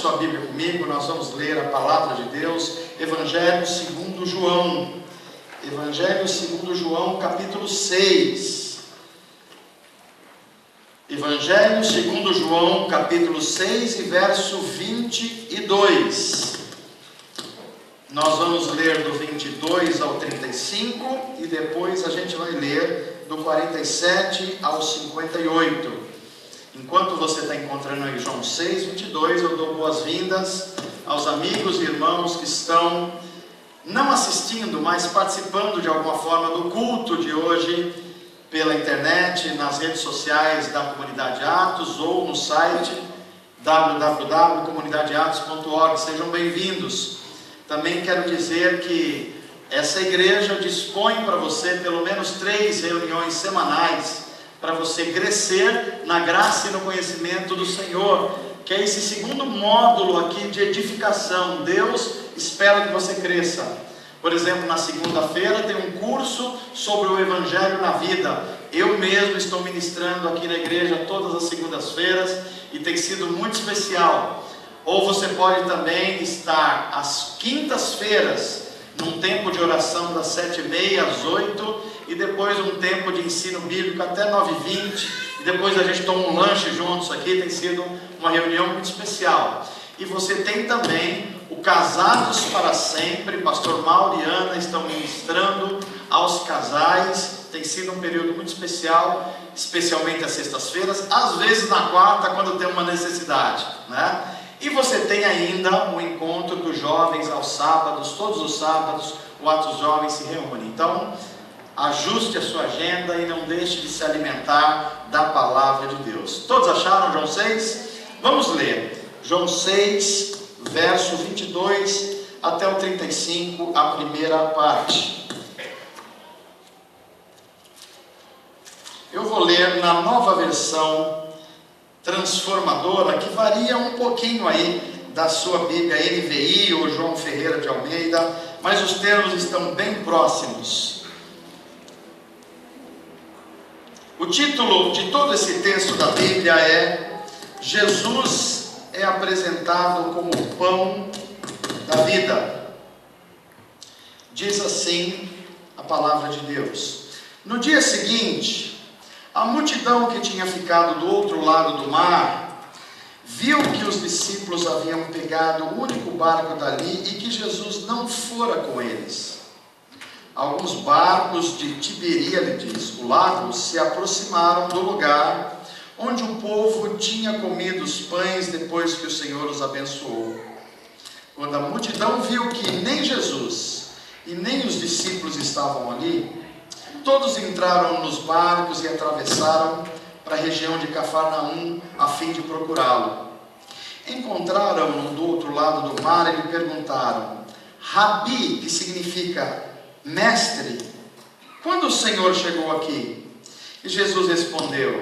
sua Bíblia comigo, nós vamos ler a palavra de Deus, Evangelho segundo João. Evangelho segundo João, capítulo 6. Evangelho segundo João, capítulo 6 e verso 22. Nós vamos ler do 22 ao 35 e depois a gente vai ler do 47 ao 58. Enquanto você está encontrando aí João 6, 22, eu dou boas-vindas aos amigos e irmãos que estão não assistindo, mas participando de alguma forma do culto de hoje pela internet, nas redes sociais da Comunidade Atos ou no site www.comunidadeatos.org. Sejam bem-vindos. Também quero dizer que essa igreja dispõe para você pelo menos 3 reuniões semanais para você crescer na graça e no conhecimento do Senhor, que é esse segundo módulo aqui de edificação. Deus espera que você cresça. Por exemplo, na segunda-feira tem um curso sobre o Evangelho na vida. Eu mesmo estou ministrando aqui na igreja todas as segundas-feiras e tem sido muito especial. Ou você pode também estar às quintas-feiras num tempo de oração das 7h30 às 8h, e depois um tempo de ensino bíblico até 9h20, e depois a gente toma um lanche juntos aqui. Tem sido uma reunião muito especial. E você tem também o Casados para Sempre. Pastor Mauro e Ana estão ministrando aos casais. Tem sido um período muito especial, especialmente às sextas-feiras, às vezes na quarta, quando tem uma necessidade, né? E você tem ainda o encontro dos jovens aos sábados. Todos os sábados o Atos Jovens se reúne. Então ajuste a sua agenda e não deixe de se alimentar da palavra de Deus. Todos acharam João 6? Vamos ler João 6, verso 22 até o 35, a primeira parte. Eu vou ler na nova versão transformadora, que varia um pouquinho aí da sua Bíblia NVI ou João Ferreira de Almeida, mas os termos estão bem próximos. O título de todo esse texto da Bíblia é: Jesus é apresentado como o pão da vida. Diz assim a palavra de Deus: no dia seguinte, a multidão que tinha ficado do outro lado do mar viu que os discípulos haviam pegado o único barco dali e que Jesus não fora com eles. Alguns barcos de Tiberíades, o lago, se aproximaram do lugar onde o povo tinha comido os pães depois que o Senhor os abençoou. Quando a multidão viu que nem Jesus e nem os discípulos estavam ali, todos entraram nos barcos e atravessaram para a região de Cafarnaum a fim de procurá-lo. Encontraram-no do outro lado do mar e lhe perguntaram: Rabi, que significa mestre, quando o Senhor chegou aqui? E Jesus respondeu: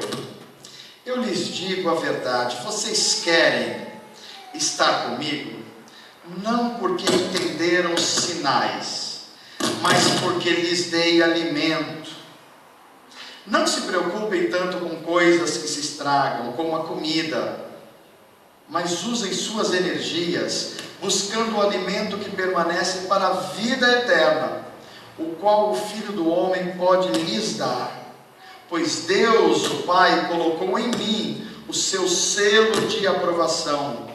eu lhes digo a verdade, vocês querem estar comigo, não porque entenderam os sinais, mas porque lhes dei alimento. Não se preocupem tanto com coisas que se estragam, como a comida, mas usem suas energias buscando o alimento que permanece para a vida eterna, o qual o Filho do Homem pode lhes dar. Pois Deus, o Pai, colocou em mim o seu selo de aprovação.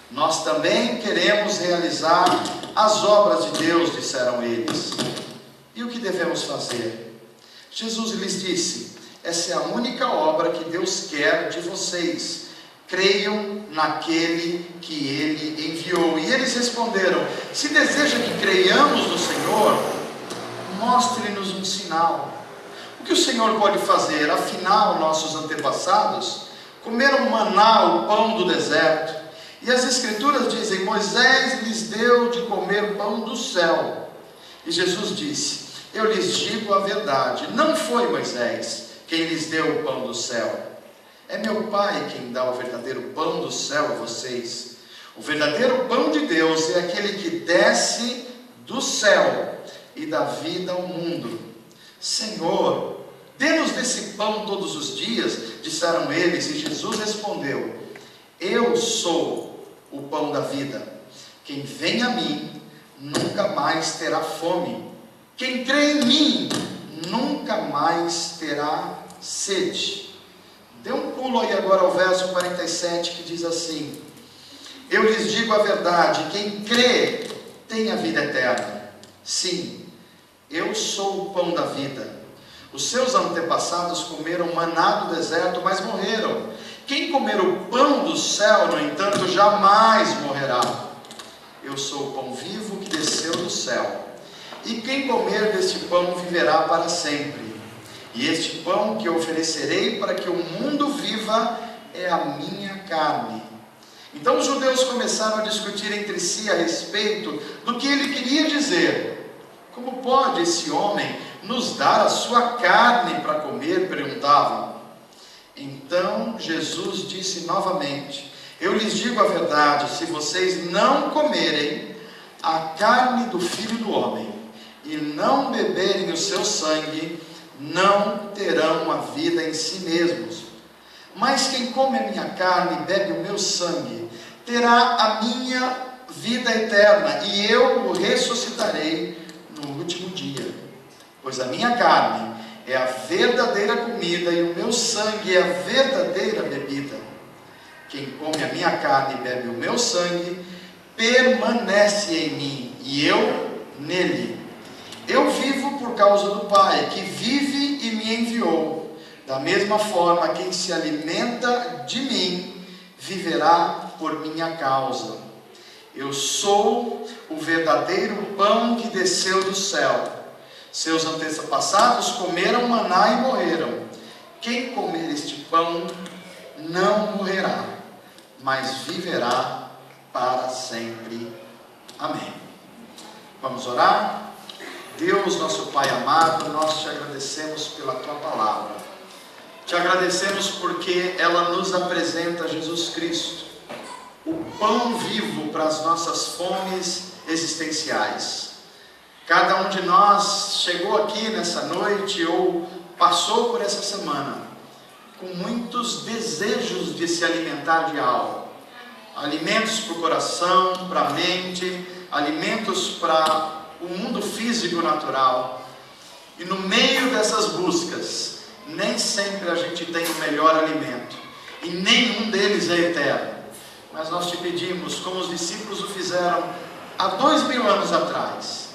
Nós também queremos realizar as obras de Deus, disseram eles. E o que devemos fazer? Jesus lhes disse: essa é a única obra que Deus quer de vocês. Creiam naquele que Ele enviou. E eles responderam: se deseja que creiamos no Senhor, mostre-nos um sinal. O que o Senhor pode fazer? Afinal, nossos antepassados comeram maná, o pão do deserto. E as Escrituras dizem: Moisés lhes deu de comer pão do céu. E Jesus disse: eu lhes digo a verdade, não foi Moisés quem lhes deu o pão do céu. É meu Pai quem dá o verdadeiro pão do céu a vocês. O verdadeiro pão de Deus é aquele que desce do céu e dá vida ao mundo. Senhor, dê-nos desse pão todos os dias, disseram eles, e Jesus respondeu: eu sou o pão da vida. Quem vem a mim nunca mais terá fome. Quem crê em mim nunca mais terá sede. Dê um pulo aí agora ao verso 47, que diz assim: eu lhes digo a verdade, quem crê tem a vida eterna. Sim, eu sou o pão da vida. Os seus antepassados comeram maná do deserto, mas morreram. Quem comer o pão do céu, no entanto, jamais morrerá. Eu sou o pão vivo que desceu do céu. E quem comer deste pão viverá para sempre. E este pão que oferecerei para que o mundo viva é a minha carne. Então os judeus começaram a discutir entre si a respeito do que ele queria dizer. Como pode esse homem nos dar a sua carne para comer? Perguntavam. Então Jesus disse novamente: eu lhes digo a verdade, se vocês não comerem a carne do Filho do Homem e não beberem o seu sangue, não terão a vida em si mesmos. Mas quem come a minha carne e bebe o meu sangue, terá a minha vida eterna, e eu o ressuscitarei no último dia. Pois a minha carne é a verdadeira comida e o meu sangue é a verdadeira bebida. Quem come a minha carne e bebe o meu sangue, permanece em mim, e eu nele. Eu vivo por causa do Pai, que vive e me enviou. Da mesma forma, quem se alimenta de mim, viverá por minha causa. Eu sou o verdadeiro pão que desceu do céu. Seus antepassados comeram maná e morreram. Quem comer este pão não morrerá, mas viverá para sempre. Amém. Vamos orar? Deus, nosso Pai amado, nós te agradecemos pela tua palavra. Te agradecemos porque ela nos apresenta Jesus Cristo, o pão vivo para as nossas fomes existenciais. Cada um de nós chegou aqui nessa noite ou passou por essa semana com muitos desejos de se alimentar de algo. Alimentos para o coração, para a mente, alimentos para o mundo físico natural. E no meio dessas buscas, nem sempre a gente tem o melhor alimento, e nenhum deles é eterno. Mas nós te pedimos, como os discípulos o fizeram há 2000 anos atrás,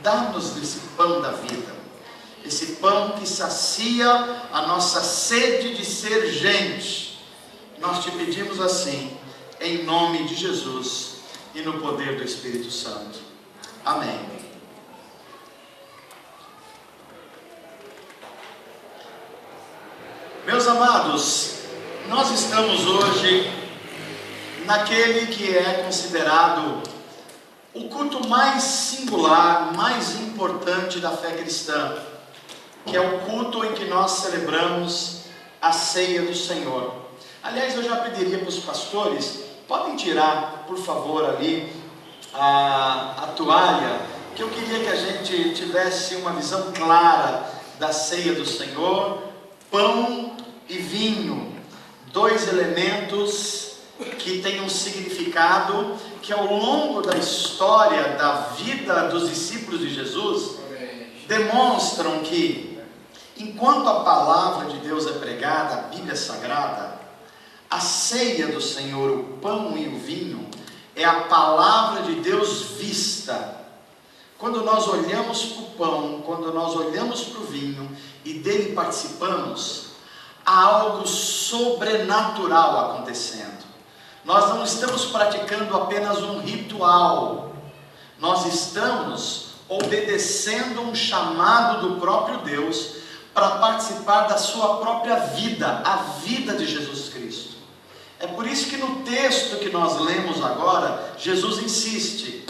dá-nos desse pão da vida, esse pão que sacia a nossa sede de ser gente. Nós te pedimos assim, em nome de Jesus e no poder do Espírito Santo. Amém. Meus amados, nós estamos hoje naquele que é considerado o culto mais singular, mais importante da fé cristã, que é o culto em que nós celebramos a ceia do Senhor. Aliás, eu já pediria para os pastores, podem tirar, por favor, ali a toalha, que eu queria que a gente tivesse uma visão clara da ceia do Senhor. Pão e vinho, dois elementos que têm um significado que ao longo da história da vida dos discípulos de Jesus demonstram que enquanto a palavra de Deus é pregada, a Bíblia Sagrada, a ceia do Senhor, o pão e o vinho, é a palavra de Deus vista. Quando nós olhamos para o pão, quando nós olhamos para o vinho e dele participamos, há algo sobrenatural acontecendo. Nós não estamos praticando apenas um ritual, nós estamos obedecendo um chamado do próprio Deus para participar da sua própria vida, a vida de Jesus Cristo. É por isso que no texto que nós lemos agora, Jesus insiste: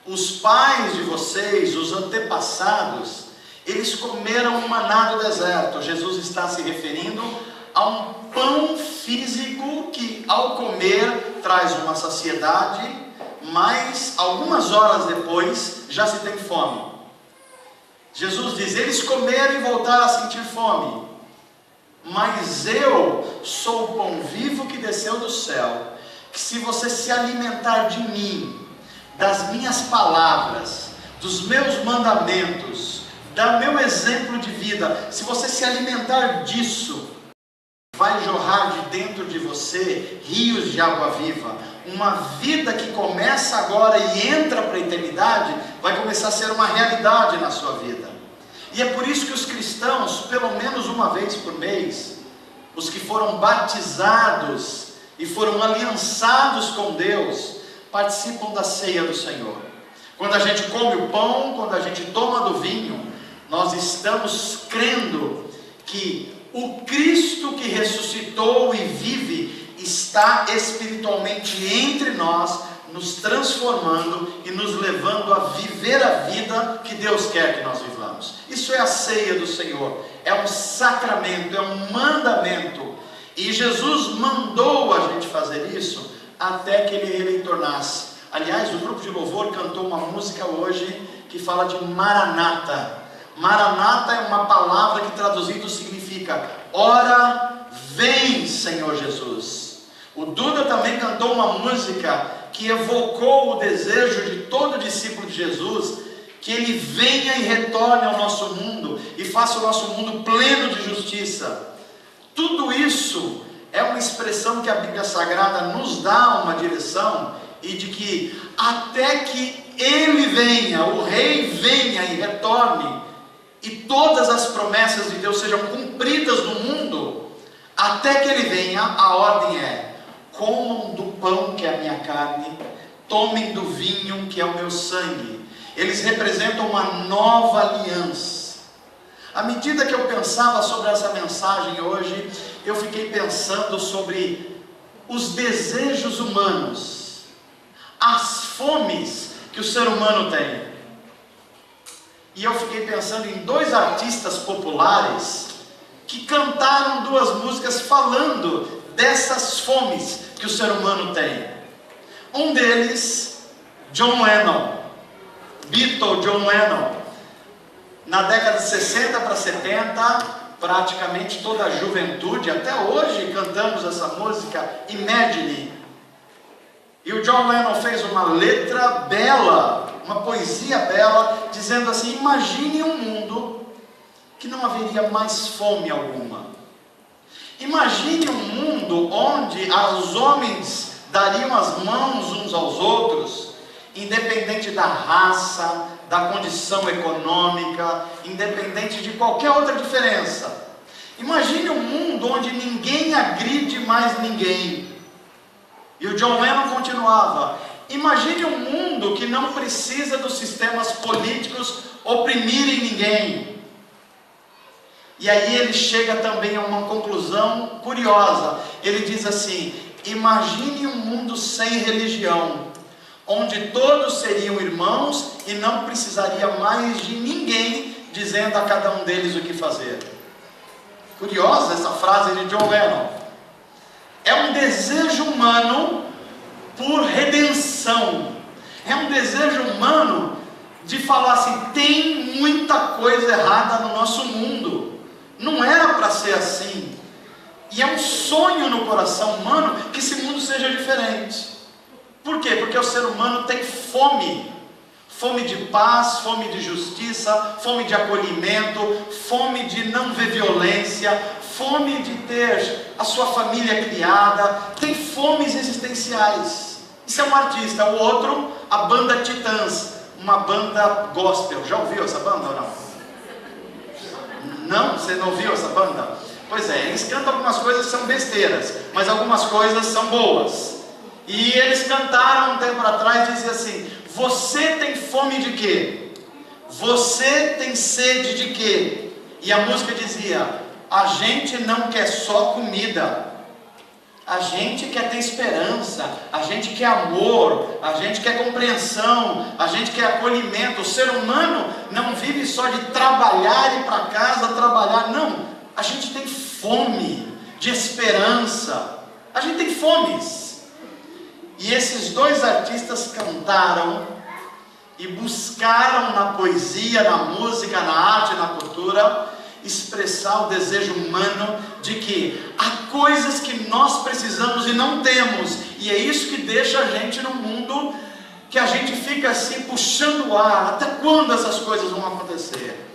os pais de vocês, os antepassados, eles comeram um maná do deserto. Jesus está se referindo a um pão físico que ao comer traz uma saciedade, mas algumas horas depois já se tem fome. Jesus diz: eles comeram e voltaram a sentir fome, mas eu sou o pão vivo que desceu do céu. que se você se alimentar de mim, das minhas palavras, dos meus mandamentos, do meu exemplo de vida, se você se alimentar disso, vai jorrar de dentro de você rios de água viva. Uma vida que começa agora e entra para a eternidade, vai começar a ser uma realidade na sua vida. E é por isso que os cristãos, pelo menos uma vez por mês, os que foram batizados e foram aliançados com Deus, participam da ceia do Senhor. Quando a gente come o pão, quando a gente toma do vinho, nós estamos crendo que o Cristo que ressuscitou e vive está espiritualmente entre nós, nos transformando e nos levando a viver a vida que Deus quer que nós vivamos. Isso é a ceia do Senhor, é um sacramento, é um mandamento, e Jesus mandou a gente fazer isso até que Ele retornasse. Aliás, o grupo de louvor cantou uma música hoje que fala de Maranata. Maranata é uma palavra que traduzido significa: ora vem, Senhor Jesus. O Duda também cantou uma música que evocou o desejo de todo discípulo de Jesus, que ele venha e retorne ao nosso mundo e faça o nosso mundo pleno de justiça. Tudo isso é uma expressão que a Bíblia Sagrada nos dá uma direção, e de que até que Ele venha, o Rei venha e retorne, e todas as promessas de Deus sejam cumpridas no mundo, até que Ele venha, a ordem é: comam do pão que é a minha carne, tomem do vinho que é o meu sangue. Eles representam uma nova aliança. À medida que eu pensava sobre essa mensagem hoje, eu fiquei pensando sobre os desejos humanos, as fomes que o ser humano tem. E eu fiquei pensando em dois artistas populares que cantaram duas músicas falando dessas fomes que o ser humano tem. Um deles, John Lennon, Beatle John Lennon. Na década de 60 para 70, praticamente toda a juventude, até hoje cantamos essa música, Imagine. E o John Lennon fez uma letra bela, uma poesia bela, dizendo assim: imagine um mundo que não haveria mais fome alguma. Imagine um mundo onde os homens dariam as mãos uns aos outros, independente da raça, da condição econômica, independente de qualquer outra diferença. Imagine um mundo onde ninguém agride mais ninguém. E o John Lennon continuava: imagine um mundo que não precisa dos sistemas políticos oprimirem ninguém. E aí ele chega também a uma conclusão curiosa. Ele diz assim: imagine um mundo sem religião, onde todos seriam irmãos e não precisaria mais de ninguém dizendo a cada um deles o que fazer. Curiosa essa frase de John Lennon. É um desejo humano por redenção. É um desejo humano de falar assim: tem muita coisa errada no nosso mundo. Não era para ser assim. E é um sonho no coração humano que esse mundo seja diferente. Por quê? Porque o ser humano tem fome. Fome de paz, fome de justiça, fome de acolhimento, fome de não ver violência, fome de ter a sua família criada. Tem fomes existenciais. Isso é um artista. O outro, a banda Titãs, uma banda gospel. Já ouviu essa banda ou não? Não? Você não ouviu essa banda? Pois é, eles cantam algumas coisas que são besteiras, mas algumas coisas são boas. E eles cantaram um tempo atrás, dizia assim: você tem fome de quê? Você tem sede de quê? E a música dizia: a gente não quer só comida, a gente quer ter esperança, a gente quer amor, a gente quer compreensão, a gente quer acolhimento. O ser humano não vive só de trabalhar e ir para casa trabalhar, não. A gente tem fome de esperança, a gente tem fomes. E esses dois artistas cantaram e buscaram na poesia, na música, na arte, na cultura, expressar o desejo humano de que há coisas que nós precisamos e não temos, e é isso que deixa a gente num mundo que a gente fica assim puxando o ar. Até quando essas coisas vão acontecer?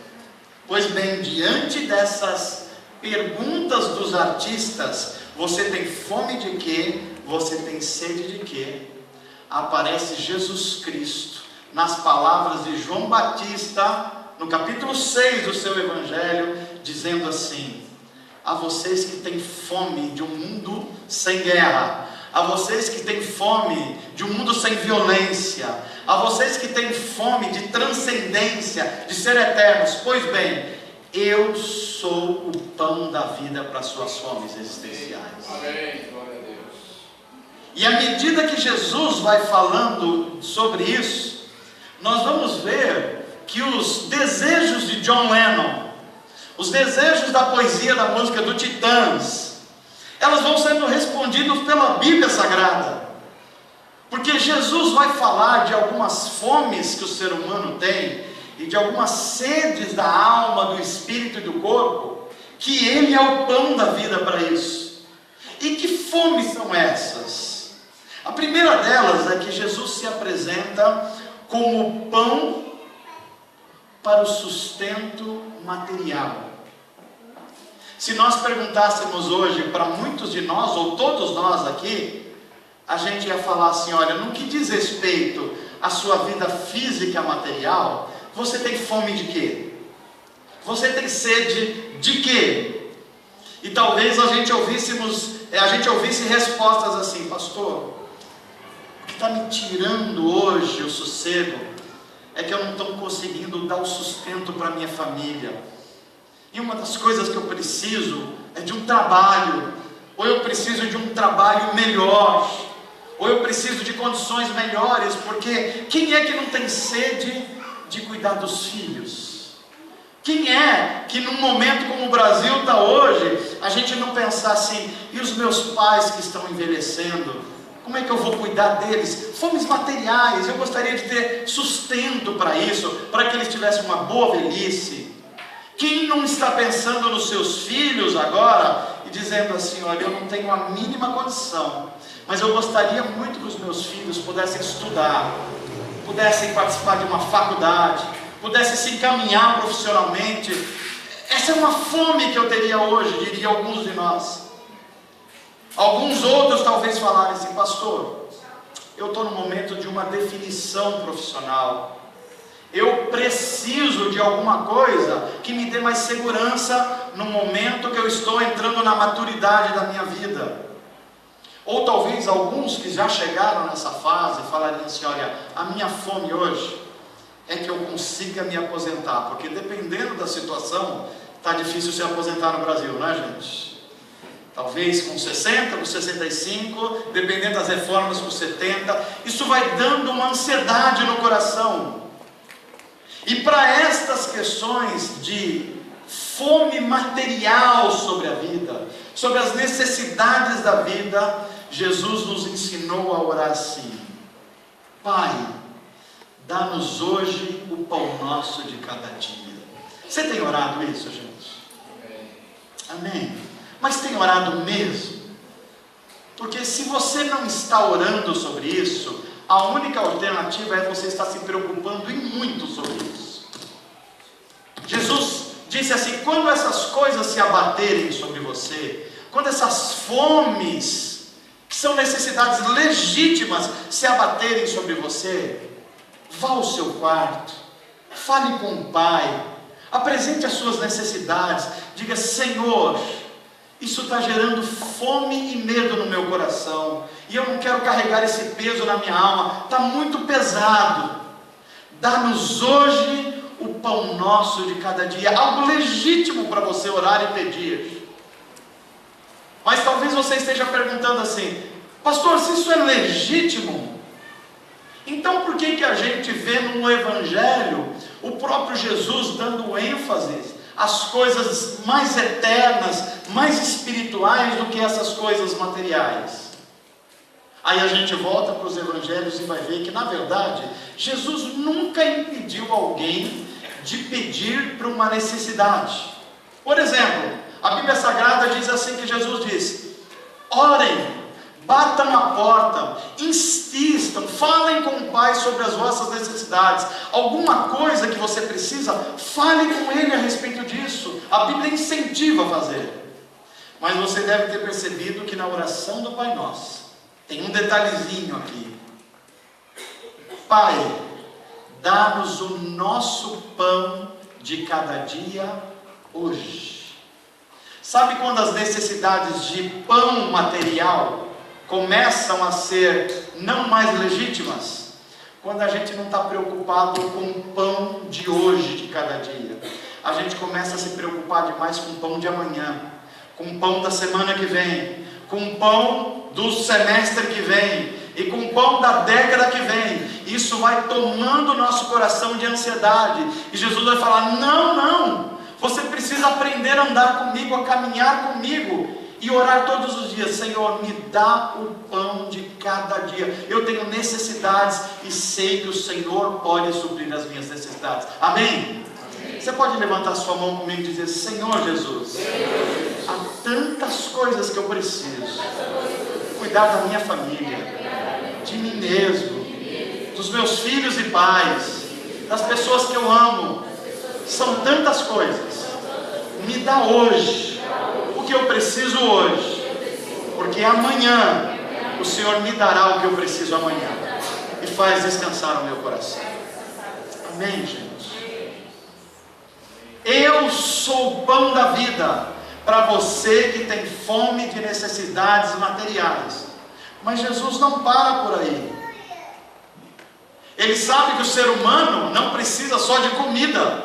Pois bem, diante dessas perguntas dos artistas, você tem fome de quê? Você tem sede de quê? Aparece Jesus Cristo nas palavras de João Batista, no capítulo 6 do seu evangelho, dizendo assim: a vocês que têm fome de um mundo sem guerra, a vocês que têm fome de um mundo sem violência, a vocês que têm fome de transcendência, de ser eternos, pois bem, eu sou o pão da vida para as suas fomes existenciais. Amém. Glória a Deus. E à medida que Jesus vai falando sobre isso, nós vamos ver que os desejos de John Lennon, os desejos da poesia, da música do Titãs, elas vão sendo respondidos pela Bíblia Sagrada, porque Jesus vai falar de algumas fomes que o ser humano tem, e de algumas sedes da alma, do espírito e do corpo, que Ele é o pão da vida para isso. E que fomes são essas? A primeira delas é que Jesus se apresenta como pão para o sustento material. Se nós perguntássemos hoje para muitos de nós, ou todos nós aqui, a gente ia falar assim: olha, no que diz respeito à sua vida física material, você tem fome de quê? Você tem sede de quê? E talvez a gente ouvisse respostas assim: pastor, o que está me tirando hoje o sossego é que eu não estou conseguindo dar o sustento para a minha família. E uma das coisas que eu preciso é de um trabalho, ou eu preciso de um trabalho melhor, ou eu preciso de condições melhores, porque quem é que não tem sede de cuidar dos filhos? Quem é que num momento como o Brasil está hoje, a gente não pensar assim: e os meus pais que estão envelhecendo, como é que eu vou cuidar deles? Fomes materiais, eu gostaria de ter sustento para isso, para que eles tivessem uma boa velhice. Quem não está pensando nos seus filhos agora e dizendo assim: olha, eu não tenho a mínima condição, mas eu gostaria muito que os meus filhos pudessem estudar, pudessem participar de uma faculdade, pudessem se encaminhar profissionalmente. Essa é uma fome que eu teria hoje, diria alguns de nós. Alguns outros talvez falarem assim: pastor, eu estou no momento de uma definição profissional, eu preciso de alguma coisa que me dê mais segurança no momento que eu estou entrando na maturidade da minha vida. Ou talvez alguns que já chegaram nessa fase falariam assim: olha, a minha fome hoje é que eu consiga me aposentar, porque dependendo da situação, está difícil se aposentar no Brasil, né, gente? Talvez com 60, com 65, dependendo das reformas, com 70, isso vai dando uma ansiedade no coração. E para estas questões de fome material sobre a vida, sobre as necessidades da vida, Jesus nos ensinou a orar assim: Pai, dá-nos hoje o pão nosso de cada dia. Você tem orado isso, gente? Amém? Mas tem orado mesmo? Porque se você não está orando sobre isso, a única alternativa é você estar se preocupando e muito sobre isso. Jesus disse assim: quando essas coisas se abaterem sobre você, quando essas fomes, que são necessidades legítimas, se abaterem sobre você, vá ao seu quarto, fale com o Pai, apresente as suas necessidades, diga: Senhor, isso está gerando fome e medo no meu coração, e eu não quero carregar esse peso na minha alma, está muito pesado. Dá-nos hoje o pão nosso de cada dia. Algo legítimo para você orar e pedir. Mas talvez você esteja perguntando assim: pastor, se isso é legítimo, então por que a gente vê no Evangelho o próprio Jesus dando ênfase as coisas mais eternas, mais espirituais do que essas coisas materiais? Aí a gente volta para os evangelhos e vai ver que, na verdade, Jesus nunca impediu alguém de pedir para uma necessidade. Por exemplo, a Bíblia Sagrada diz assim, que Jesus diz: orem, batam a porta, insistam, falem com o Pai sobre as vossas necessidades. Alguma coisa que você precisa, fale com Ele a respeito disso. A Bíblia incentiva a fazer. Mas você deve ter percebido que na oração do Pai Nosso tem um detalhezinho aqui: Pai, dá-nos o nosso pão de cada dia hoje. Sabe quando as necessidades de pão material começam a ser não mais legítimas? Quando a gente não está preocupado com o pão de hoje, de cada dia. A gente começa a se preocupar demais com o pão de amanhã, com o pão da semana que vem, com o pão do semestre que vem, e com o pão da década que vem. Isso vai tomando o nosso coração de ansiedade, e Jesus vai falar: não, você precisa aprender a andar comigo, a caminhar comigo, e orar todos os dias: Senhor, me dá o pão de cada dia. Eu tenho necessidades e sei que o Senhor pode suprir as minhas necessidades. Amém? Você pode levantar sua mão comigo e dizer: Senhor Jesus, há tantas coisas que eu preciso. Cuidar da minha família, de mim mesmo, dos meus filhos e pais, das pessoas que eu amo. São tantas coisas. Me dá hoje o que eu preciso hoje, porque amanhã o Senhor me dará o que eu preciso amanhã, e faz descansar o meu coração. Amém, gente? Eu sou o pão da vida para você que tem fome de necessidades materiais. Mas Jesus não para por aí. Ele sabe que o ser humano não precisa só de comida.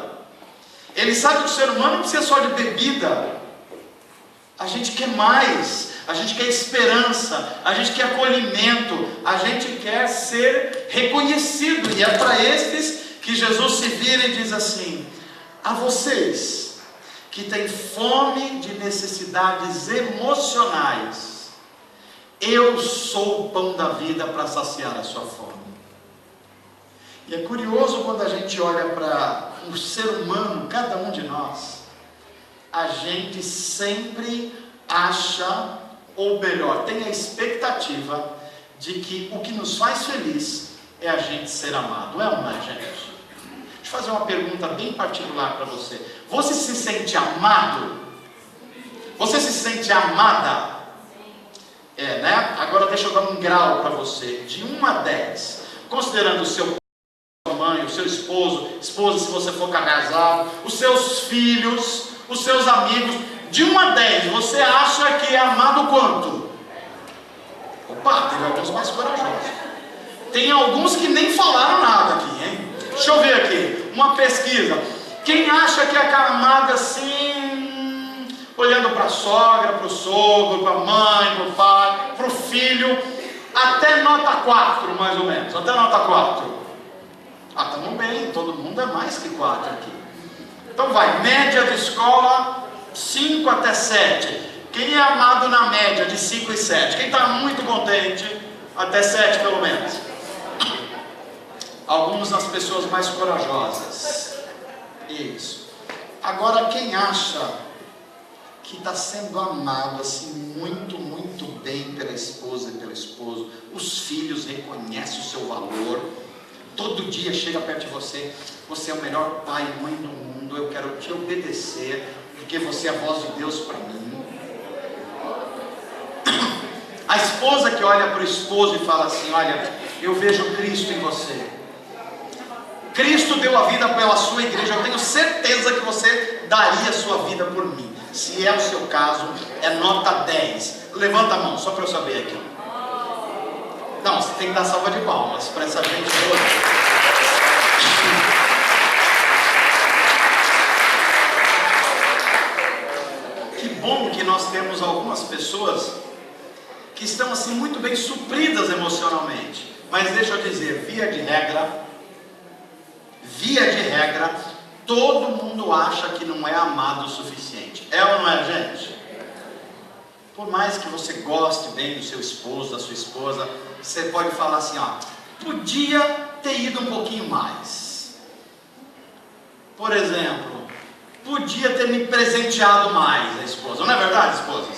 Ele sabe que o ser humano não precisa só de bebida. A gente quer mais. A gente quer esperança. A gente quer acolhimento. A gente quer ser reconhecido. E é para estes que Jesus se vira e diz assim: a vocês que têm fome de necessidades emocionais, eu sou o pão da vida para saciar a sua fome. E é curioso quando a gente olha para o ser humano, cada um de nós, a gente sempre acha, ou melhor, tem a expectativa de que o que nos faz feliz é a gente ser amado. É ou não é, gente? Deixa eu fazer uma pergunta bem particular para você. Você se sente amado? Você se sente amada? É, né? Agora deixa eu dar um grau para você, de 1 a 10, considerando o seu pai, sua mãe, o seu esposa se você for casado, os seus filhos, os seus amigos. De 1 a 10, você acha que é amado quanto? Opa, teve alguns mais corajosos. Tem alguns que nem falaram nada aqui, hein? Deixa eu ver aqui, uma pesquisa. Quem acha que é amado assim, olhando para a sogra, para o sogro, para a mãe, para o pai, para o filho, até nota 4, mais ou menos, até nota 4. Ah, estamos bem, todo mundo é mais que 4 aqui. Então vai, média de escola, 5 até 7. Quem é amado na média de 5 e 7? Quem está muito contente, até 7 pelo menos. Algumas das pessoas mais corajosas. Isso. Agora, quem acha que está sendo amado assim muito, muito bem pela esposa e pelo esposo, os filhos reconhecem o seu valor, todo dia chega perto de você: você é o melhor pai e mãe do mundo, eu quero te obedecer, porque você é a voz de Deus para mim. A esposa que olha para o esposo e fala assim: olha, eu vejo Cristo em você. Cristo deu a vida pela sua igreja, eu tenho certeza que você daria a sua vida por mim. Se é o seu caso, é nota 10. Levanta a mão, só para eu saber aqui. Não, você tem que dar salva de palmas para essa gente toda. Que bom que nós temos algumas pessoas que estão assim muito bem supridas emocionalmente. Mas deixa eu dizer, via de regra, todo mundo acha que não é amado o suficiente. É ou não é, gente? Por mais que você goste bem do seu esposo, da sua esposa, você pode falar assim: ó, podia ter ido um pouquinho mais. Por exemplo, podia ter me presenteado mais, a esposa, não é verdade, esposas?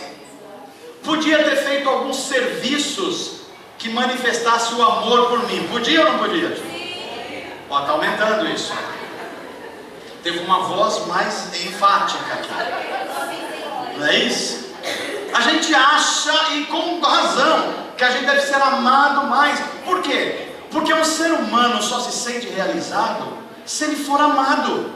Podia ter feito alguns serviços que manifestasse o amor por mim, podia ou não podia? Ó, está aumentando isso. Teve uma voz mais enfática aqui, não é isso? A gente acha, e com razão, que a gente deve ser amado mais. Por quê? Porque um ser humano só se sente realizado se ele for amado.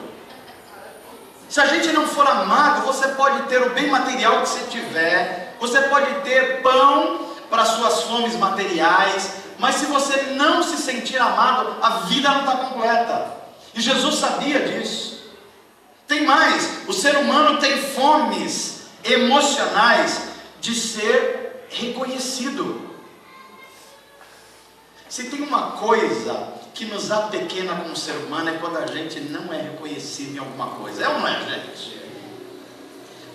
Se a gente não for amado, você pode ter o bem material que você tiver, você pode ter pão para suas fomes materiais, mas se você não se sentir amado, a vida não está completa. E Jesus sabia disso. Tem mais, o ser humano tem fomes emocionais de ser reconhecido. Se tem uma coisa que nos apequena como ser humano, é quando a gente não é reconhecido em alguma coisa. É ou não é, gente?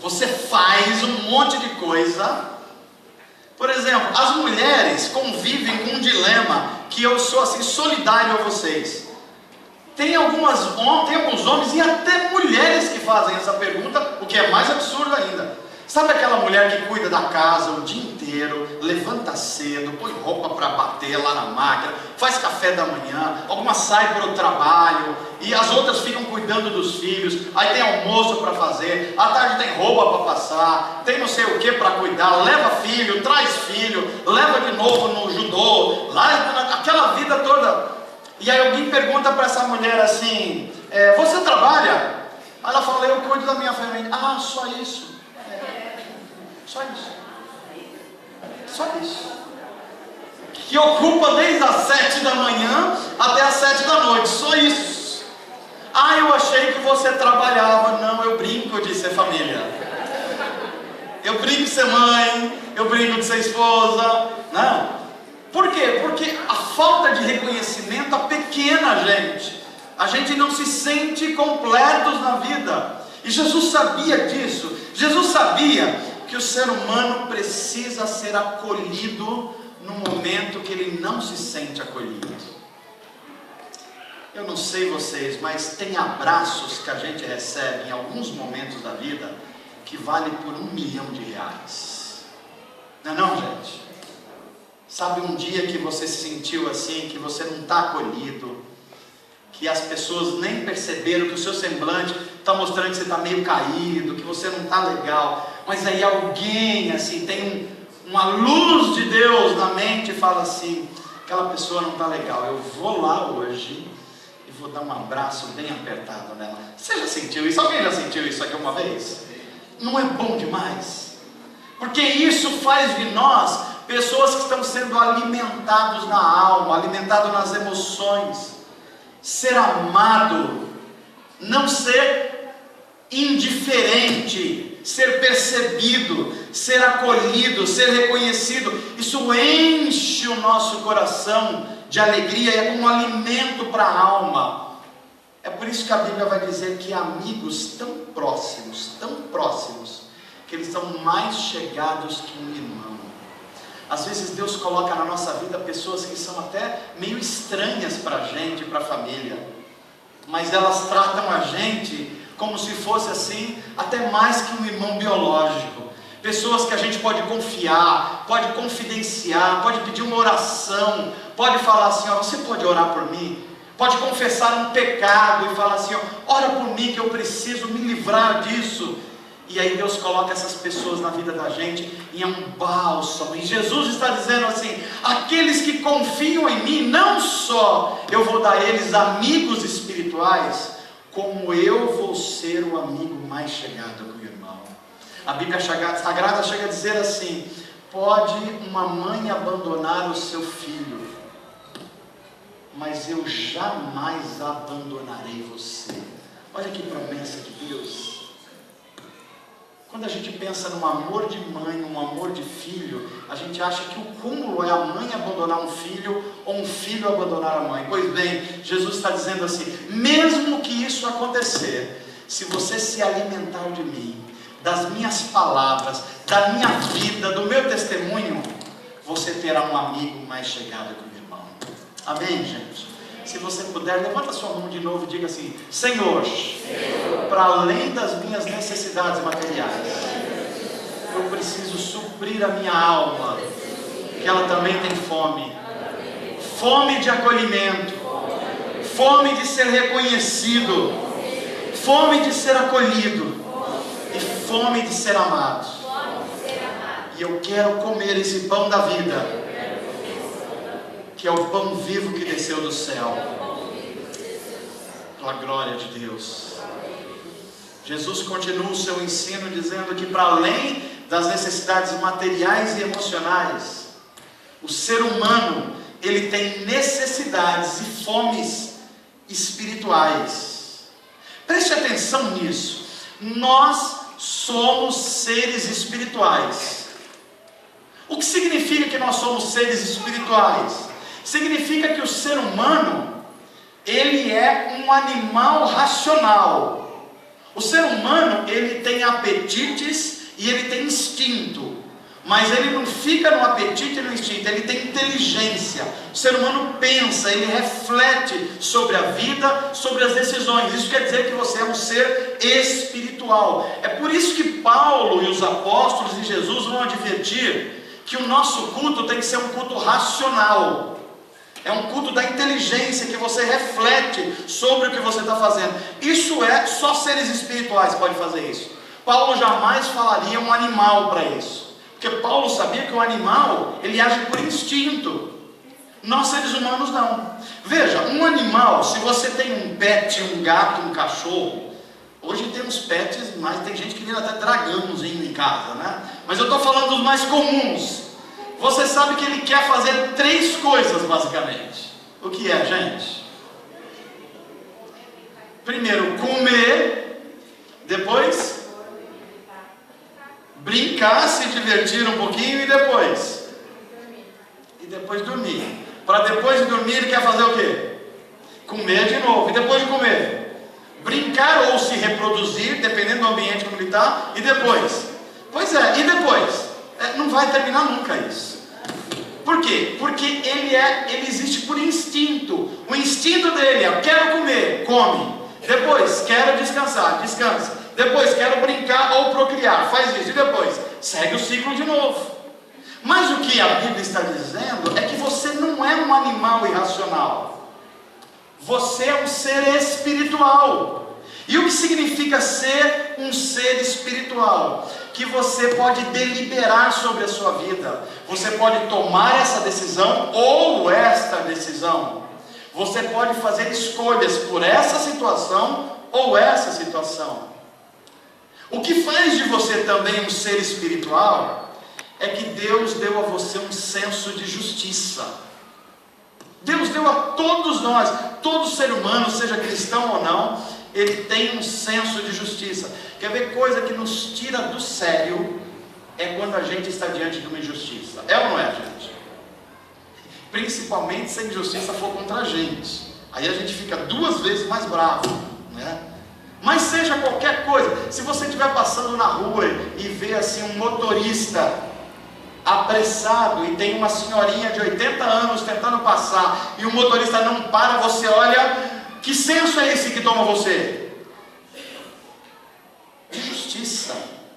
Você faz um monte de coisa. Por exemplo, as mulheres convivem com um dilema que eu sou assim solidário a vocês. Tem alguns homens e até mulheres que fazem essa pergunta, o que é mais absurdo ainda. Sabe aquela mulher que cuida da casa o dia inteiro, levanta cedo, põe roupa para bater lá na máquina, faz café da manhã, algumas saem para o trabalho, e as outras ficam cuidando dos filhos, aí tem almoço para fazer, à tarde tem roupa para passar, tem não sei o que para cuidar, leva filho, traz filho, leva de novo no judô, lá aquela vida toda. E aí alguém pergunta para essa mulher assim, você trabalha? Aí ela fala, eu cuido da minha família. Ah, só isso. Só isso. Só isso. Que ocupa desde as 7 da manhã até as 7 da noite. Só isso. Ah, eu achei que você trabalhava. Não, eu brinco de ser família. Eu brinco de ser mãe. Eu brinco de ser esposa. Não. Por quê? Porque a falta de reconhecimento apequena a gente. A gente não se sente completos na vida. E Jesus sabia disso. Jesus sabia que o ser humano precisa ser acolhido no momento que ele não se sente acolhido. Eu não sei vocês, mas tem abraços que a gente recebe em alguns momentos da vida que vale por R$1 milhão. Não é não, gente? Sabe um dia que você se sentiu assim, que você não está acolhido, que as pessoas nem perceberam, que o seu semblante está mostrando que você está meio caído, que você não está legal, mas aí alguém assim tem uma luz de Deus na mente e fala assim, aquela pessoa não está legal, eu vou lá hoje e vou dar um abraço bem apertado nela. Você já sentiu isso? Alguém já sentiu isso aqui uma vez? Não é bom demais? Porque isso faz de nós pessoas que estão sendo alimentados na alma, alimentados nas emoções. Ser amado, não ser indiferente, ser percebido, ser acolhido, ser reconhecido, isso enche o nosso coração de alegria, é como um alimento para a alma. É por isso que a Bíblia vai dizer que amigos tão próximos, que eles são mais chegados que um irmão. Às vezes Deus coloca na nossa vida pessoas que são até meio estranhas para a gente, para a família, mas elas tratam a gente como se fosse assim, até mais que um irmão biológico. Pessoas que a gente pode confiar, pode confidenciar, pode pedir uma oração, pode falar assim, ó, você pode orar por mim? Pode confessar um pecado e falar assim, ó, ora por mim que eu preciso me livrar disso. E aí Deus coloca essas pessoas na vida da gente e é um bálsamo. E Jesus está dizendo assim, aqueles que confiam em mim, não só eu vou dar a eles amigos espirituais, como eu vou ser o amigo mais chegado com o irmão. A Bíblia Sagrada chega a dizer assim, pode uma mãe abandonar o seu filho, mas eu jamais abandonarei você. Olha que promessa de Deus. Quando a gente pensa num amor de mãe, um amor de filho, a gente acha que o cúmulo é a mãe abandonar um filho ou um filho abandonar a mãe. Pois bem, Jesus está dizendo assim, mesmo que isso acontecer, se você se alimentar de mim, das minhas palavras, da minha vida, do meu testemunho, você terá um amigo mais chegado que o irmão. Amém, gente? Se você puder, levanta sua mão de novo e diga assim: Senhor, para além das minhas necessidades materiais, eu preciso suprir a minha alma, que ela também tem fome. Fome de acolhimento, fome de ser reconhecido, fome de ser acolhido e fome de ser amado. E eu quero comer esse pão da vida, que é o pão vivo que desceu do céu, pela glória de Deus. Jesus continua o seu ensino dizendo que para além das necessidades materiais e emocionais, o ser humano, ele tem necessidades e fomes espirituais. Preste atenção nisso. Nós somos seres espirituais. O que significa que nós somos seres espirituais? Significa que o ser humano, ele é um animal racional. O ser humano, ele tem apetites e ele tem instinto. Mas ele não fica no apetite e no instinto, ele tem inteligência. O ser humano pensa, ele reflete sobre a vida, sobre as decisões. Isso quer dizer que você é um ser espiritual. É por isso que Paulo e os apóstolos e Jesus vão advertir que o nosso culto tem que ser um culto racional. É um culto da inteligência, que você reflete sobre o que você está fazendo. Isso é, só seres espirituais podem fazer isso. Paulo jamais falaria um animal para isso. Porque Paulo sabia que o animal, ele age por instinto. Nós seres humanos não. Veja, um animal, se você tem um pet, um gato, um cachorro, hoje tem uns pets, mas tem gente que vira até dragãozinho em casa, né? Mas eu estou falando dos mais comuns. Você sabe que ele quer fazer 3 coisas basicamente. O que é, gente? Primeiro, comer. Depois, brincar, se divertir um pouquinho e depois dormir. Para depois de dormir ele quer fazer o quê? Comer de novo. E depois de comer, brincar ou se reproduzir, dependendo do ambiente como ele está. E depois? Pois é, e depois? Não vai terminar nunca isso. Por quê? Porque ele existe por instinto. O instinto dele é: quero comer, come. Depois, quero descansar, descansa. Depois, quero brincar ou procriar, faz isso. E depois, segue o ciclo de novo. Mas o que a Bíblia está dizendo é que você não é um animal irracional. Você é um ser espiritual. E o que significa ser um ser espiritual? Que você pode deliberar sobre a sua vida. Você pode tomar essa decisão ou esta decisão. Você pode fazer escolhas por essa situação ou essa situação. O que faz de você também um ser espiritual é que Deus deu a você um senso de justiça. Deus deu a todos nós, todo ser humano, seja cristão ou não, ele tem um senso de justiça. Quer ver coisa que nos tira do sério? É quando a gente está diante de uma injustiça. É ou não é, gente? Principalmente se a injustiça for contra a gente. Aí a gente fica 2 vezes mais bravo, né? Mas seja qualquer coisa, se você estiver passando na rua e ver assim um motorista apressado e tem uma senhorinha de 80 anos tentando passar e o motorista não para, você olha, que senso é esse que toma você? Injustiça.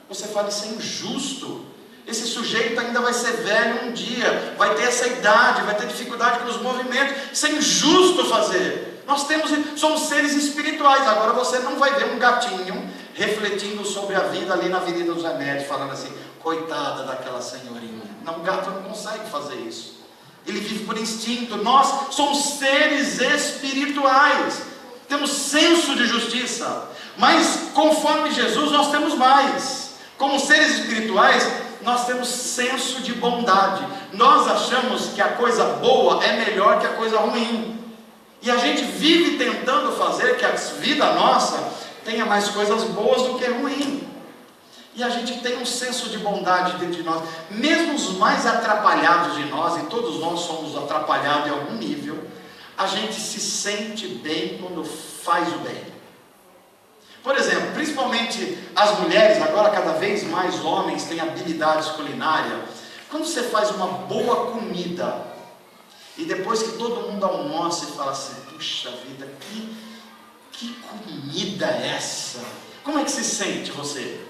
Você fala: isso é injusto. Esse sujeito ainda vai ser velho um dia, vai ter essa idade, vai ter dificuldade com os movimentos. Isso é injusto fazer. Somos seres espirituais. Agora você não vai ver um gatinho refletindo sobre a vida ali na Avenida dos Remédios, falando assim: coitada daquela senhorinha. Não, o gato não consegue fazer isso. Ele vive por instinto. Nós somos seres espirituais. Temos senso de justiça. Mas conforme Jesus nós temos mais. Como seres espirituais, nós temos senso de bondade. Nós achamos que a coisa boa é melhor que a coisa ruim. E a gente vive tentando fazer que a vida nossa tenha mais coisas boas do que ruim. E a gente tem um senso de bondade dentro de nós. Mesmo os mais atrapalhados de nós, e todos nós somos atrapalhados em algum nível, a gente se sente bem quando faz o bem. Por exemplo, principalmente as mulheres, agora cada vez mais homens têm habilidades culinárias. Quando você faz uma boa comida, e depois que todo mundo almoça e fala assim: puxa vida, que comida é essa? Como é que se sente você?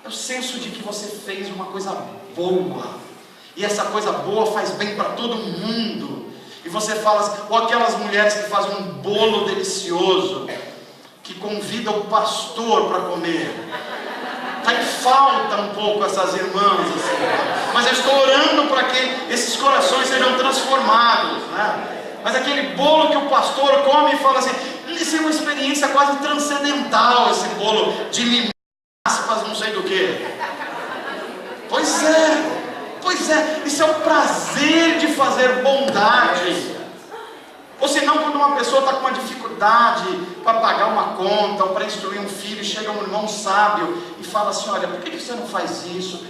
É o senso de que você fez uma coisa boa, e essa coisa boa faz bem para todo mundo. E você fala assim, ou aquelas mulheres que fazem um bolo delicioso, que convidam o pastor para comer. Está em falta um pouco essas irmãs, assim, mas eu estou orando para que esses corações sejam transformados, né? Mas aquele bolo que o pastor come e fala assim, isso é uma experiência quase transcendental, esse bolo de limão, aspas, não sei do que. Pois é, isso é o prazer de fazer bondade. Ou senão, quando uma pessoa está com uma dificuldade para pagar uma conta, ou para instruir um filho, chega um irmão sábio e fala assim, olha, por que você não faz isso?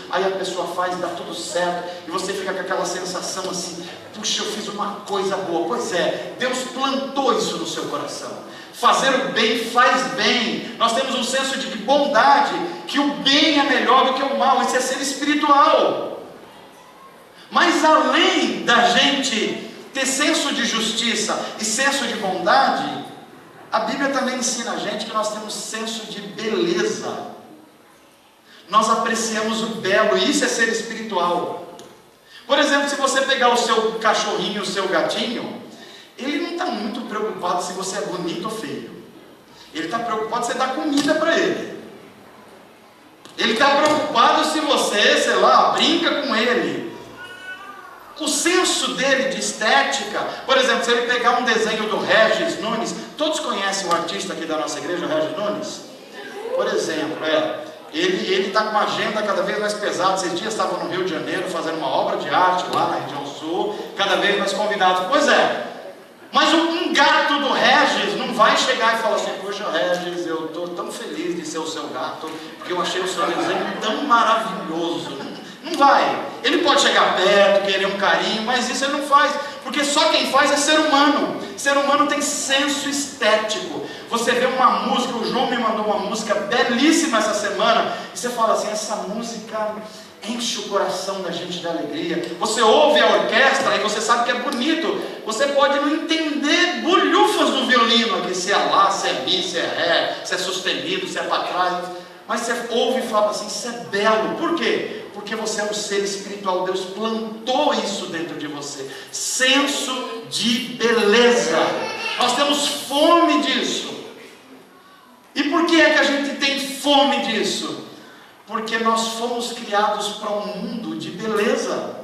Aí a pessoa faz, dá tudo certo, e você fica com aquela sensação assim, puxa, eu fiz uma coisa boa. Pois é, Deus plantou isso no seu coração. Fazer o bem faz bem. Nós temos um senso de bondade, que o bem é melhor do que o mal. Isso é ser espiritual. Mas além da gente ter senso de justiça e senso de bondade, a Bíblia também ensina a gente que nós temos senso de beleza. Nós apreciamos o belo, e isso é ser espiritual. Por exemplo, se você pegar o seu cachorrinho, o seu gatinho, ele não está muito preocupado se você é bonito ou feio. Ele está preocupado se você dá comida para ele. Ele está preocupado se você, sei lá, brinca com ele. O senso dele de estética, por exemplo, se ele pegar um desenho do Regis Nunes, todos conhecem o artista aqui da nossa igreja, o Regis Nunes? Por exemplo, ele está com uma agenda cada vez mais pesada. Esses dias estava no Rio de Janeiro fazendo uma obra de arte lá na região sul, cada vez mais convidados. Pois é, mas um gato do Regis não vai chegar e falar assim, poxa Regis, eu estou tão feliz de ser o seu gato, porque eu achei o seu desenho tão maravilhoso. Não vai. Ele pode chegar perto, querer um carinho, mas isso ele não faz, porque só quem faz é ser humano. Ser humano tem senso estético. Você vê uma música, o João me mandou uma música belíssima essa semana, e você fala assim, essa música enche o coração da gente de alegria. Você ouve a orquestra e você sabe que é bonito. Você pode não entender bolhufas do violino aqui, se é lá, se é mi, se é ré, se é sustenido, se é para trás, mas você ouve e fala assim, isso é belo. Por quê? Porque você é um ser espiritual. Deus plantou isso dentro de você, senso de beleza. Nós temos fome disso. E por que é que a gente tem fome disso? Porque nós fomos criados para um mundo de beleza.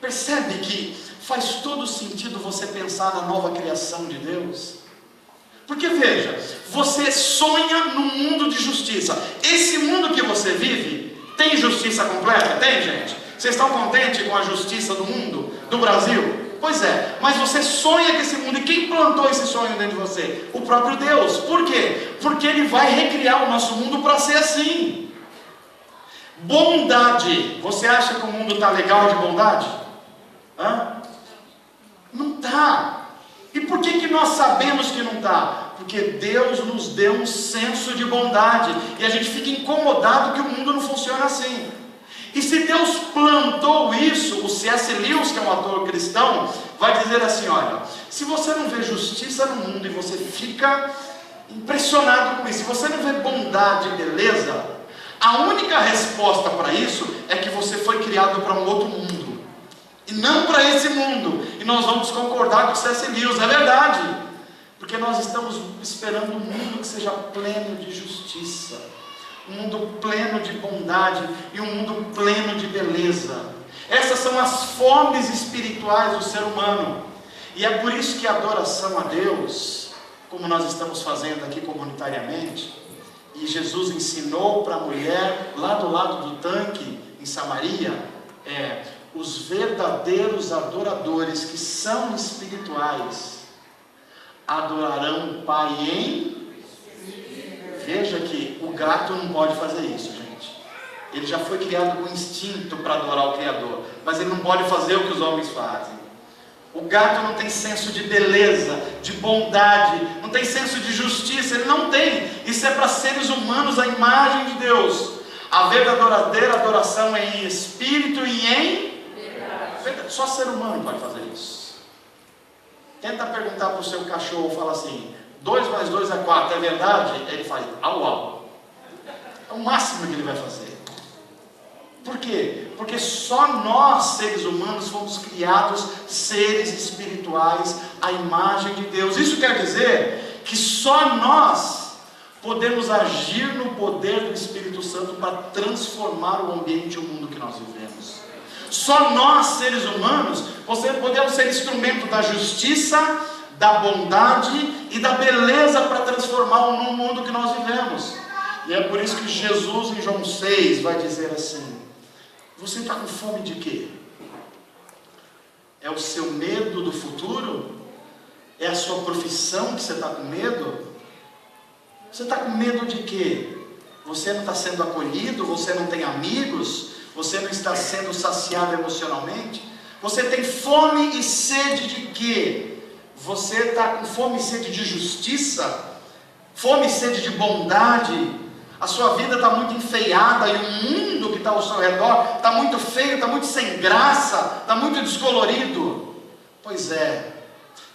Percebe que faz todo sentido você pensar na nova criação de Deus? Porque veja, você sonha num mundo de justiça. Esse mundo que você vive tem justiça completa? Tem, gente? Vocês estão contentes com a justiça do mundo, do Brasil? Pois é, mas você sonha com esse mundo. E quem plantou esse sonho dentro de você? O próprio Deus. Por quê? Porque Ele vai recriar o nosso mundo para ser assim. Bondade. Você acha que o mundo está legal de bondade? Não está. E por que nós sabemos que não está? Porque Deus nos deu um senso de bondade, e a gente fica incomodado que o mundo não funciona assim. E se Deus plantou isso, o C.S. Lewis, que é um autor cristão, vai dizer assim, olha, se você não vê justiça no mundo e você fica impressionado com isso, se você não vê bondade e beleza, a única resposta para isso é que você foi criado para um outro mundo, e não para esse mundo. E nós vamos concordar com o C.S. Lewis, é verdade, porque nós estamos esperando um mundo que seja pleno de justiça, um mundo pleno de bondade e um mundo pleno de beleza. Essas são as fomes espirituais do ser humano, e é por isso que a adoração a Deus, como nós estamos fazendo aqui comunitariamente, e Jesus ensinou para a mulher lá do lado do tanque em Samaria, os verdadeiros adoradores que são espirituais adorarão o Pai em... Veja que o gato não pode fazer isso, gente. Ele já foi criado com instinto para adorar o Criador, mas ele não pode fazer o que os homens fazem. O gato não tem senso de beleza, de bondade, não tem senso de justiça, ele não tem. Isso é para seres humanos, a imagem de Deus. A verdadeira adoração é em espírito e em verdade. Só ser humano pode fazer isso. Tenta perguntar para o seu cachorro, fala assim, 2 mais 2 é 4, é verdade? Ele faz, au, au. É o máximo que ele vai fazer. Por quê? Porque só nós, seres humanos, fomos criados seres espirituais à imagem de Deus. Isso quer dizer que só nós podemos agir no poder do Espírito Santo para transformar o ambiente e o mundo que nós vivemos. Só nós, seres humanos, podemos ser instrumento da justiça, da bondade e da beleza para transformar o mundo que nós vivemos. E é por isso que Jesus, em João 6, vai dizer assim: você está com fome de quê? É o seu medo do futuro? É a sua profissão que você está com medo? Você está com medo de quê? Você não está sendo acolhido? Você não tem amigos? Você não está sendo saciado emocionalmente? Você tem fome e sede de quê? Você está com fome e sede de justiça? Fome e sede de bondade? A sua vida está muito enfeiada e o mundo que está ao seu redor está muito feio, está muito sem graça, está muito descolorido. Pois é,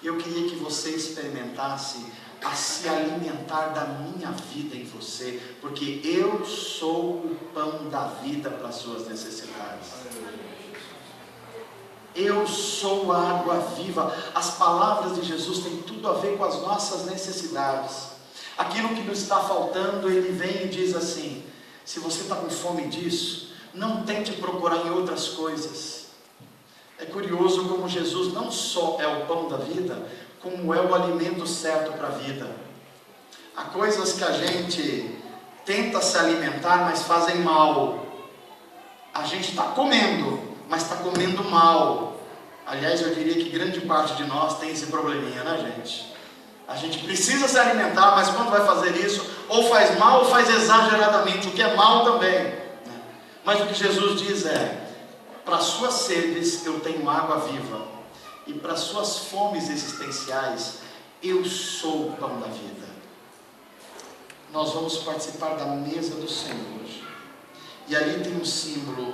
eu queria que você experimentasse a se alimentar da minha vida em você, porque eu sou o pão da vida para as suas necessidades. Eu sou a água viva. As palavras de Jesus têm tudo a ver com as nossas necessidades. Aquilo que nos está faltando, Ele vem e diz assim: se você está com fome disso, não tente procurar em outras coisas. É curioso como Jesus não só é o pão da vida, como é o alimento certo para a vida. Há coisas que a gente tenta se alimentar, mas fazem mal. A gente está comendo, mas está comendo mal. Aliás, eu diria que grande parte de nós tem esse probleminha, né, gente? A gente precisa se alimentar, mas quando vai fazer isso, ou faz mal ou faz exageradamente, o que é mal também, né? Mas o que Jesus diz é: para suas sedes eu tenho água viva, e para suas fomes existenciais eu sou o pão da vida. Nós vamos participar da mesa do Senhor, e ali tem um símbolo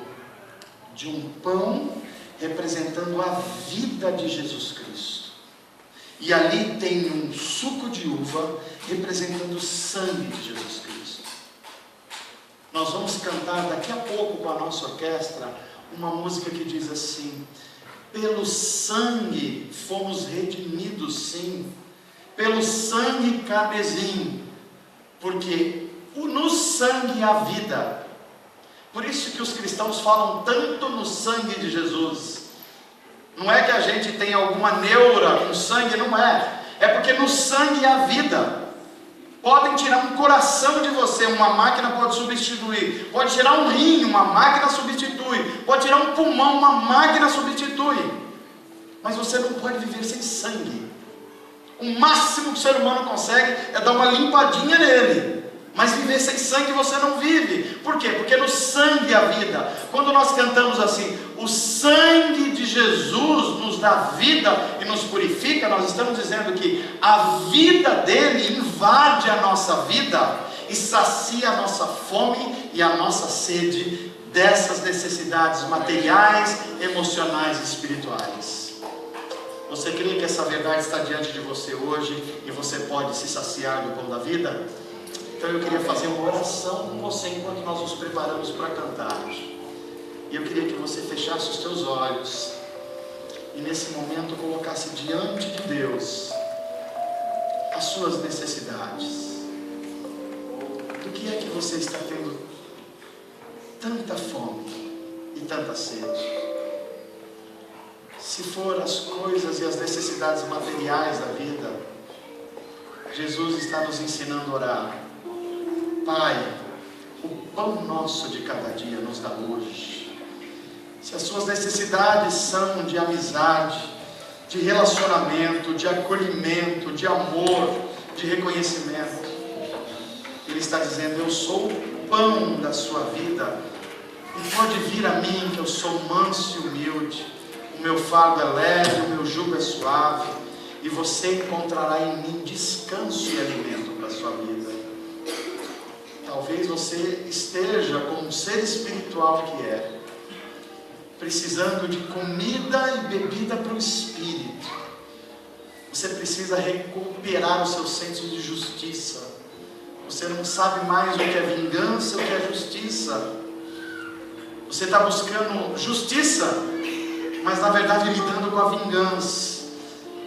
de um pão representando a vida de Jesus Cristo. E ali tem um suco de uva representando o sangue de Jesus Cristo. Nós vamos cantar daqui a pouco com a nossa orquestra uma música que diz assim: pelo sangue fomos redimidos, sim, pelo sangue carmesim, porque no sangue há vida. Por isso que os cristãos falam tanto no sangue de Jesus. Não é que a gente tem alguma neura com sangue, não é. É porque no sangue há vida. Podem tirar um coração de você, uma máquina pode substituir. Pode tirar um rim, uma máquina substitui. Pode tirar um pulmão, uma máquina substitui. Mas você não pode viver sem sangue. O máximo que o ser humano consegue é dar uma limpadinha nele. Mas viver sem sangue você não vive. Por quê? Porque no sangue há vida. Quando nós cantamos assim: o sangue de Jesus nos dá vida e nos purifica, nós estamos dizendo que a vida dele invade a nossa vida e sacia a nossa fome e a nossa sede dessas necessidades materiais, emocionais e espirituais. Você crê que essa verdade está diante de você hoje e você pode se saciar do pão da vida? Então eu queria fazer uma oração com você enquanto nós nos preparamos para cantar. E eu queria que você fechasse os teus olhos e nesse momento colocasse diante de Deus as suas necessidades. Do que é que você está tendo tanta fome e tanta sede? Se for as coisas e as necessidades materiais da vida, Jesus está nos ensinando a orar: Pai, o pão nosso de cada dia nos dá hoje. Se as suas necessidades são de amizade, de relacionamento, de acolhimento, de amor, de reconhecimento, Ele está dizendo: eu sou o pão da sua vida, e pode vir a mim, que eu sou manso e humilde, o meu fardo é leve, o meu jugo é suave, e você encontrará em mim descanso e alimento para a sua vida. Talvez você esteja como um ser espiritual que é, precisando de comida e bebida para o espírito. Você precisa recuperar o seu senso de justiça. Você não sabe mais o que é vingança e o que é justiça. Você está buscando justiça, mas na verdade lidando com a vingança.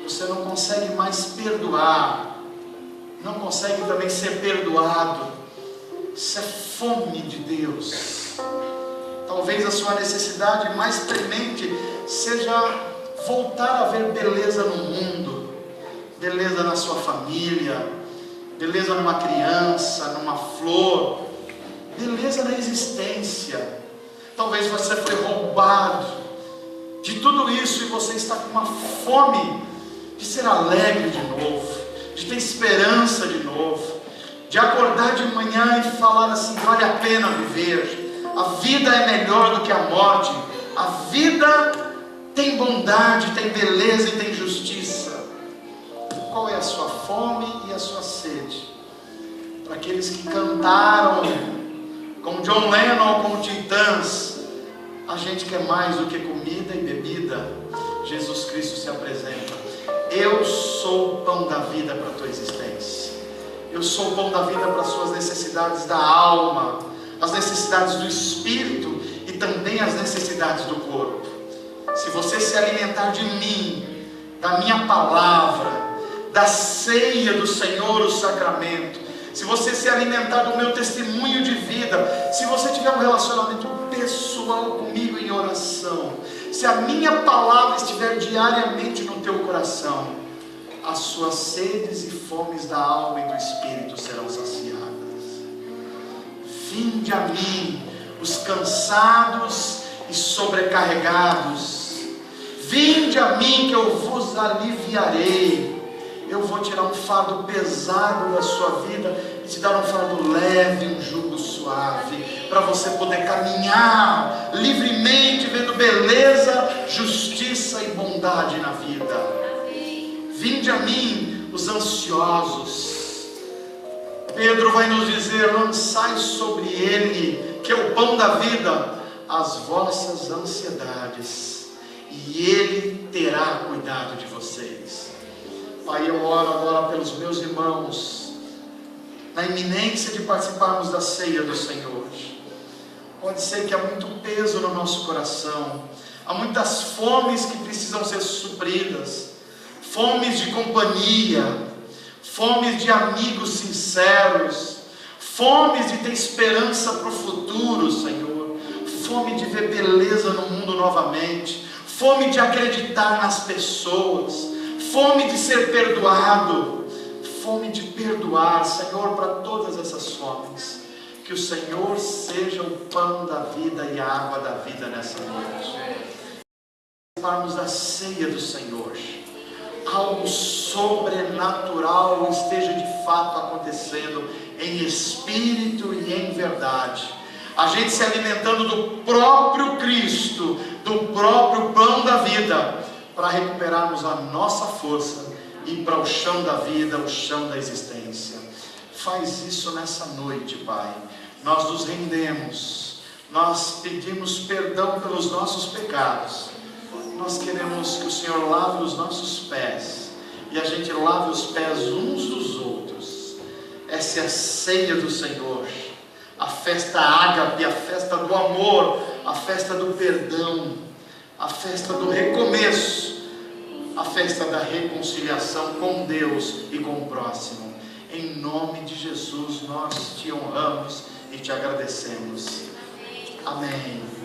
Você não consegue mais perdoar, não consegue também ser perdoado. Isso é fome de Deus. Talvez a sua necessidade mais premente seja voltar a ver beleza no mundo, beleza na sua família, beleza numa criança, numa flor, beleza na existência. Talvez você foi roubado de tudo isso e você está com uma fome de ser alegre de novo, de ter esperança de novo, de acordar de manhã e falar assim: vale a pena viver, a vida é melhor do que a morte, a vida tem bondade, tem beleza e tem justiça. Qual é a sua fome e a sua sede? Para aqueles que cantaram com John Lennon ou com Titãs, a gente quer mais do que comida e bebida. Jesus Cristo se apresenta: eu sou o pão da vida para a tua existência. Eu sou o pão da vida para as suas necessidades da alma, as necessidades do espírito e também as necessidades do corpo. Se você se alimentar de mim, da minha palavra, da ceia do Senhor, o sacramento, se você se alimentar do meu testemunho de vida, se você tiver um relacionamento pessoal comigo em oração, se a minha palavra estiver diariamente no teu coração, as suas sedes e fomes da alma e do espírito serão saciadas. Vinde a mim, os cansados e sobrecarregados, vinde a mim que eu vos aliviarei. Eu vou tirar um fardo pesado da sua vida e te dar um fardo leve, um jugo suave, para você poder caminhar livremente, vendo beleza, justiça e bondade na vida. Vinde a mim, os ansiosos. Pedro vai nos dizer: lançai sobre ele, que é o pão da vida, as vossas ansiedades, e ele terá cuidado de vocês. Pai, eu oro agora pelos meus irmãos, na iminência de participarmos da ceia do Senhor. Pode ser que há muito peso no nosso coração, há muitas fomes que precisam ser supridas, fomes de companhia, fomes de amigos sinceros, fomes de ter esperança para o futuro, Senhor, fome de ver beleza no mundo novamente, fome de acreditar nas pessoas, fome de ser perdoado, fome de perdoar, Senhor, para todas essas fomes. Que o Senhor seja o pão da vida e a água da vida nessa noite. Participarmos da ceia do Senhor, algo sobrenatural esteja de fato acontecendo em espírito e em verdade. A gente se alimentando do próprio Cristo, do próprio pão da vida, para recuperarmos a nossa força e ir para o chão da vida, o chão da existência. Faz isso nessa noite, Pai. Nós nos rendemos, nós pedimos perdão pelos nossos pecados. Nós queremos que o Senhor lave os nossos pés, e a gente lave os pés uns dos outros. Essa é a ceia do Senhor, a festa ágape, a festa do amor, a festa do perdão, a festa do recomeço, a festa da reconciliação com Deus e com o próximo. Em nome de Jesus nós te honramos e te agradecemos. Amém.